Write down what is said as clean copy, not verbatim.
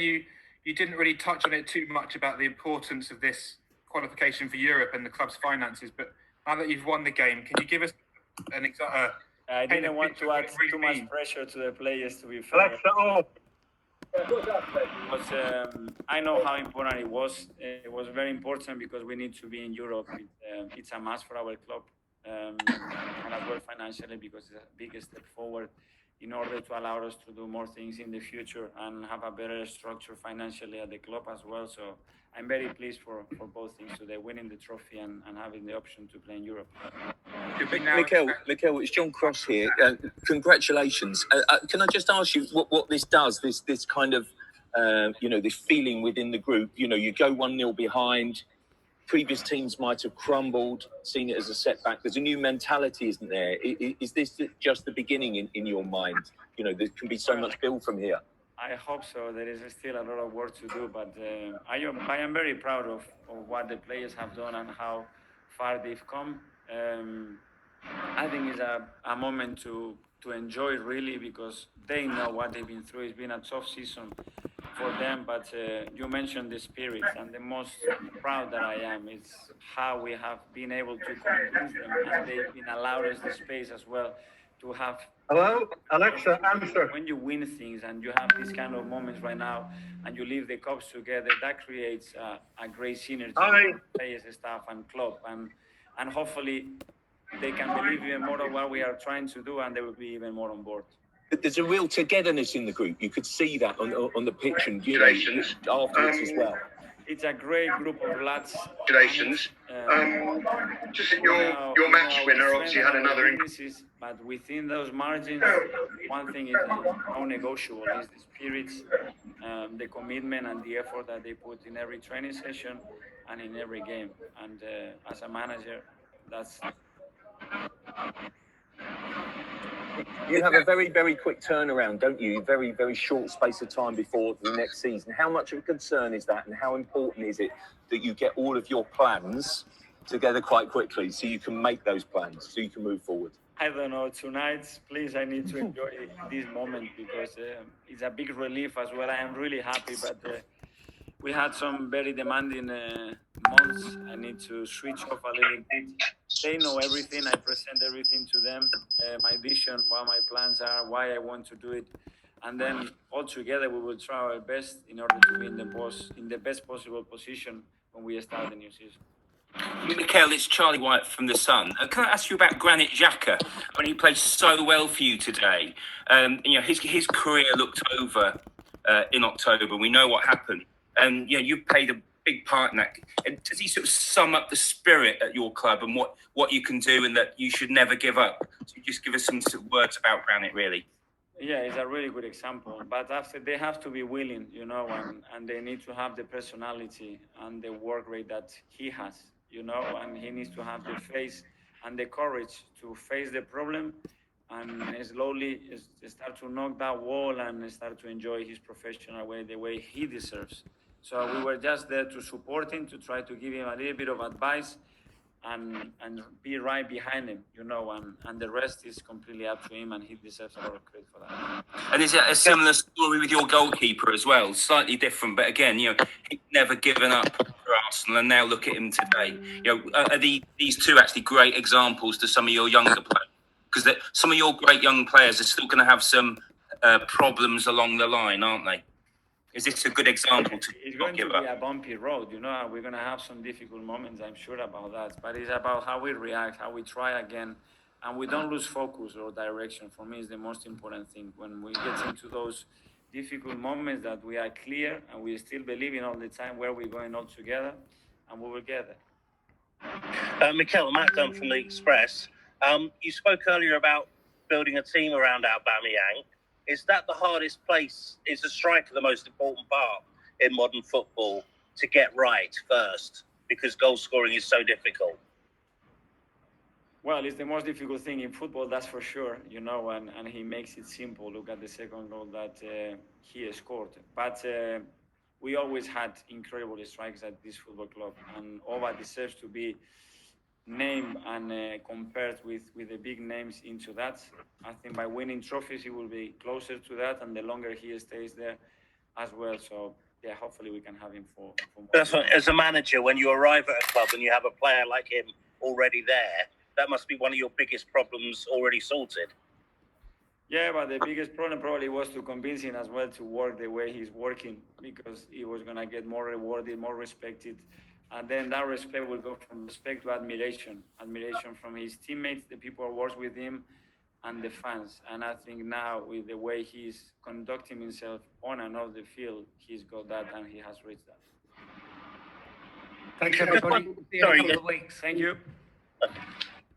you didn't really touch on it too much about the importance of this qualification for Europe and the club's finances, but now that you've won the game, can you give us an example? I didn't want to add too much pressure to the players, to be fair. But I know how important it was. It was very important because we need to be in Europe. It's a must for our club, and as well financially, because it's a big step forward in order to allow us to do more things in the future and have a better structure financially at the club as well. So I'm very pleased for both things today, winning the trophy and having the option to play in Europe. Mikel, it's John Cross here. Congratulations. Can I just ask you what this does, this kind of, this feeling within the group? You go 1-0 behind. Previous teams might have crumbled, seen it as a setback. There's a new mentality, isn't there? Is this just the beginning in your mind? There can be so much build from here. I hope so. There is still a lot of work to do, but I am very proud of what the players have done and how far they've come. I think it's a moment to enjoy, really, because they know what they've been through. It's been a tough season for them, but you mentioned the spirit, and the most proud that I am is how we have been able to convince them, and they've been allowed us the space as well to have. Hello, Alexa, answer. When you win things and you have these kind of moments right now, and you leave the cups together, that creates a great synergy with players, staff, and club, and hopefully they can believe even more of what we are trying to do, and they will be even more on board. There's a real togetherness in the group. You could see that on the pitch and afterwards as well. It's a great group of lads. Congratulations. Just your match winner obviously had another. But within those margins, one thing is non-negotiable: is the spirit, the commitment, and the effort that they put in every training session and in every game. And as a manager, that's. You have a very, very quick turnaround, don't you? Very, very short space of time before the next season. How much of a concern is that, and how important is it that you get all of your plans together quite quickly so you can make those plans, so you can move forward? I don't know. Tonight, please, I need to enjoy this moment because it's a big relief as well. I am really happy, but we had some very demanding months. I need to switch off a little bit. They know everything. I present everything to them, my vision, what my plans are, why I want to do it. And then all together, we will try our best in order to be in the best possible position when we start the new season. Mikel, it's Charlie White from The Sun. Can I ask you about Granit Xhaka? When he played so well for you today, his career looked over in October. We know what happened. And you played a big part in that. And does he sort of sum up the spirit at your club and what you can do, and that you should never give up? So just give us some sort of words about Granit, really. Yeah, it's a really good example. But after, they have to be willing, and they need to have the personality and the work rate that he has, and he needs to have the face and the courage to face the problem and slowly start to knock that wall and start to enjoy his professional way, the way he deserves. So we were just there to support him, to try to give him a little bit of advice and be right behind him, and the rest is completely up to him, and he deserves a lot of credit for that. And is it a similar story with your goalkeeper as well? Slightly different, but again, he's never given up for Arsenal, and now look at him today. Are these two actually great examples to some of your younger players? Because some of your great young players are still going to have some problems along the line, aren't they? Is this a good example to It's going to be a bumpy road, We're going to have some difficult moments, I'm sure about that. But it's about how we react, how we try again, and we don't lose focus or direction. For me, it's the most important thing. When we get into those difficult moments, that we are clear and we still believe in all the time where we're going all together, and we will get there. Mikel, Matt Dunn from the Express. You spoke earlier about building a team around Aubameyang. Is that the hardest place? Is the striker the most important part in modern football to get right first? Because goal scoring is so difficult. Well, it's the most difficult thing in football, that's for sure, and he makes it simple. Look at the second goal that he scored. But we always had incredible strikers at this football club, and Oba deserves to be named and compared with the big names into that. I think by winning trophies, he will be closer to that, and the longer he stays there, as well. So yeah, hopefully we can have him for more. That's what, as a manager, when you arrive at a club and you have a player like him already there, that must be one of your biggest problems already sorted. Yeah, but the biggest problem probably was to convince him as well to work the way he's working, because he was going to get more rewarded, more respected. And then that respect will go from respect to admiration. Admiration from his teammates, the people who work with him, and the fans. And I think now, with the way he's conducting himself on and off the field, he's got that and he has reached that. Thanks, everybody. See you in a couple of weeks. Thank you.